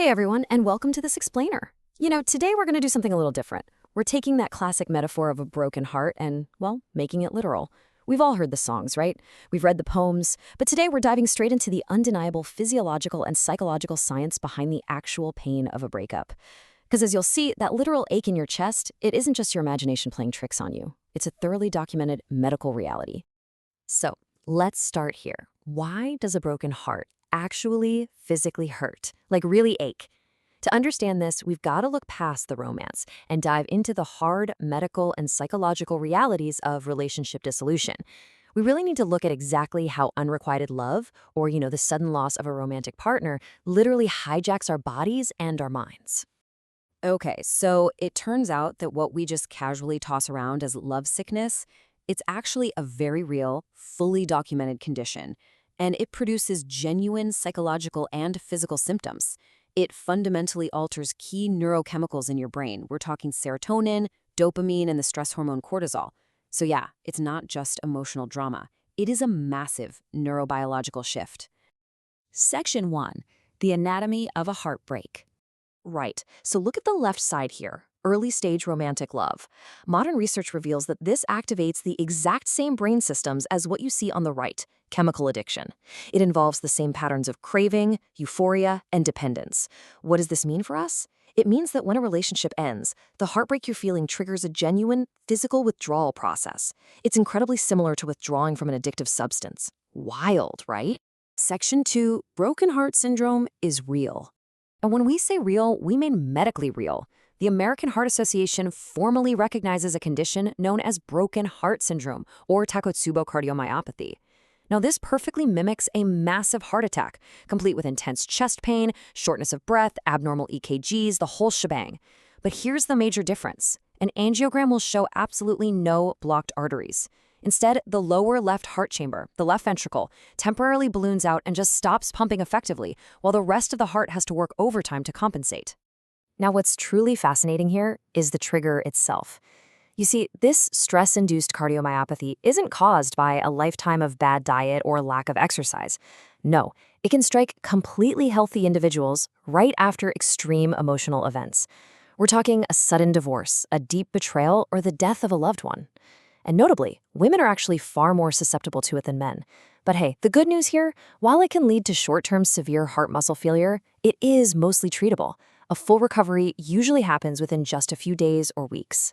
Hey everyone, and welcome to this explainer. Today we're going to do something a little different. We're taking that classic metaphor of a broken heart and, well, making it literal. We've all heard the songs, right? We've read the poems, but today we're diving straight into the undeniable physiological and psychological science behind the actual pain of a breakup. Because as you'll see, that literal ache in your chest, it isn't just your imagination playing tricks on you. It's a thoroughly documented medical reality. So, let's start here. Why does a broken heart actually physically hurt, like really ache? To understand this, we've got to look past the romance and dive into the hard medical and psychological realities of relationship dissolution. We really need to look at exactly how unrequited love, or the sudden loss of a romantic partner, literally hijacks our bodies and our minds. Okay, so it turns out that what we just casually toss around as love sickness, it's actually a very real, fully documented condition, and it produces genuine psychological and physical symptoms. It fundamentally alters key neurochemicals in your brain. We're talking serotonin, dopamine, and the stress hormone cortisol. So yeah, it's not just emotional drama. It is a massive neurobiological shift. Section 1. The anatomy of a heartbreak. Right, so look at the left side here. Early-stage romantic love. Modern research reveals that this activates the exact same brain systems as what you see on the right, chemical addiction. It involves the same patterns of craving, euphoria, and dependence. What does this mean for us? It means that when a relationship ends, the heartbreak you're feeling triggers a genuine physical withdrawal process. It's incredibly similar to withdrawing from an addictive substance. Wild, right? Section 2, broken heart syndrome is real. And when we say real, we mean medically real. The American Heart Association formally recognizes a condition known as broken heart syndrome, or Takotsubo cardiomyopathy. Now, this perfectly mimics a massive heart attack, complete with intense chest pain, shortness of breath, abnormal EKGs, the whole shebang. But here's the major difference. An angiogram will show absolutely no blocked arteries. Instead, the lower left heart chamber, the left ventricle, temporarily balloons out and just stops pumping effectively, while the rest of the heart has to work overtime to compensate. Now, what's truly fascinating here is the trigger itself. You see, this stress-induced cardiomyopathy isn't caused by a lifetime of bad diet or lack of exercise. No, it can strike completely healthy individuals right after extreme emotional events. We're talking a sudden divorce, a deep betrayal, or the death of a loved one. And notably, women are actually far more susceptible to it than men. But hey, the good news here, while it can lead to short-term severe heart muscle failure, it is mostly treatable. A full recovery usually happens within just a few days or weeks.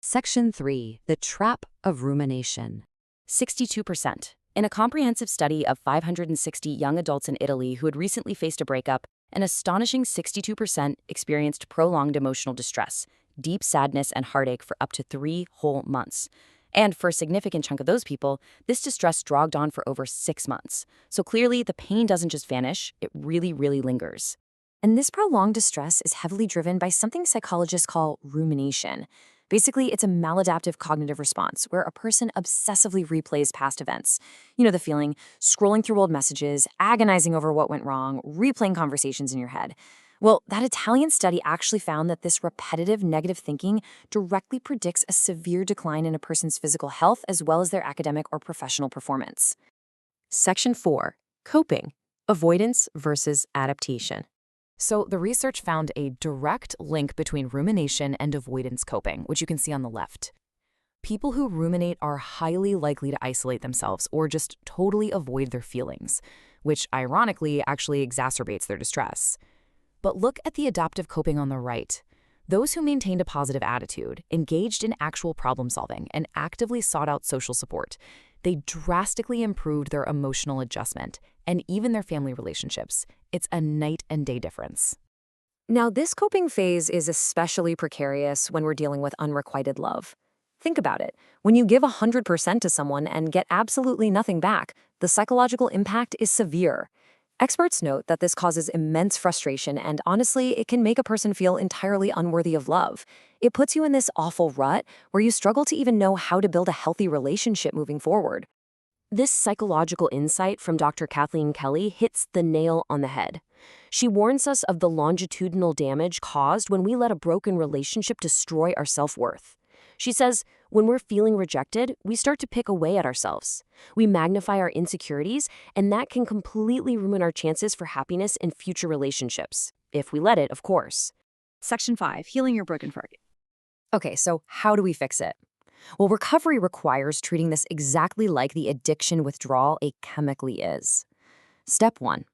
Section 3. The Trap of Rumination. 62%. In a comprehensive study of 560 young adults in Italy who had recently faced a breakup, an astonishing 62% experienced prolonged emotional distress, deep sadness, and heartache for up to 3 whole months. And for a significant chunk of those people, this distress dragged on for over 6 months. So clearly, the pain doesn't just vanish, it really, really lingers. And this prolonged distress is heavily driven by something psychologists call rumination. Basically, it's a maladaptive cognitive response where a person obsessively replays past events. You know the feeling, scrolling through old messages, agonizing over what went wrong, replaying conversations in your head. Well, that Italian study actually found that this repetitive negative thinking directly predicts a severe decline in a person's physical health as well as their academic or professional performance. Section 4. Coping. Avoidance versus adaptation. So the research found a direct link between rumination and avoidance coping, which you can see on the left. People who ruminate are highly likely to isolate themselves or just totally avoid their feelings, which ironically actually exacerbates their distress. But look at the adaptive coping on the right. Those who maintained a positive attitude, engaged in actual problem solving, and actively sought out social support, they drastically improved their emotional adjustment and even their family relationships. It's a night and day difference. Now, this coping phase is especially precarious when we're dealing with unrequited love. Think about it. When you give 100% to someone and get absolutely nothing back, the psychological impact is severe. Experts note that this causes immense frustration and honestly, it can make a person feel entirely unworthy of love. It puts you in this awful rut where you struggle to even know how to build a healthy relationship moving forward. This psychological insight from Dr. Kathleen Kelly hits the nail on the head. She warns us of the longitudinal damage caused when we let a broken relationship destroy our self-worth. She says, when we're feeling rejected, we start to pick away at ourselves. We magnify our insecurities, and that can completely ruin our chances for happiness in future relationships. if we let it, of course. Section 5, healing your broken heart. Okay, so how do we fix it? Well, recovery requires treating this exactly like the addiction withdrawal it chemically is. Step 1.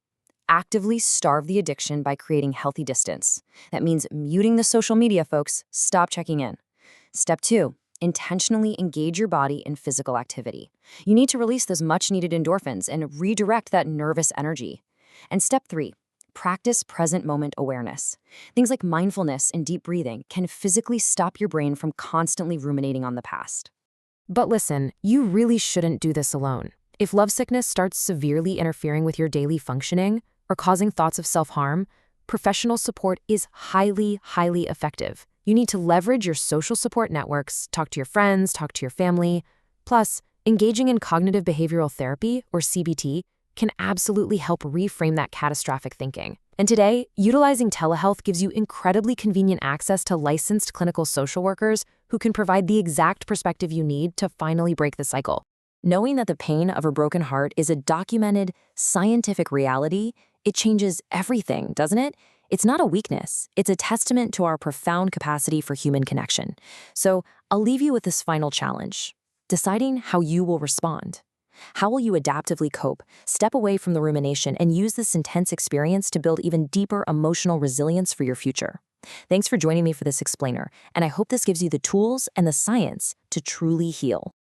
Actively starve the addiction by creating healthy distance. That means muting the social media, folks. Stop checking in. Step 2. Intentionally engage your body in physical activity. You need to release those much-needed endorphins and redirect that nervous energy. And step 3. Practice present moment awareness. Things like mindfulness and deep breathing can physically stop your brain from constantly ruminating on the past. But listen, you really shouldn't do this alone. If lovesickness starts severely interfering with your daily functioning or causing thoughts of self-harm, professional support is highly, highly effective. You need to leverage your social support networks, talk to your friends, talk to your family. Plus, engaging in cognitive behavioral therapy, or CBT, can absolutely help reframe that catastrophic thinking. And today, utilizing telehealth gives you incredibly convenient access to licensed clinical social workers who can provide the exact perspective you need to finally break the cycle. Knowing that the pain of a broken heart is a documented, scientific reality, it changes everything, doesn't it? It's not a weakness. It's a testament to our profound capacity for human connection. So I'll leave you with this final challenge: deciding how you will respond. How will you adaptively cope, step away from the rumination, and use this intense experience to build even deeper emotional resilience for your future? Thanks for joining me for this explainer, and I hope this gives you the tools and the science to truly heal.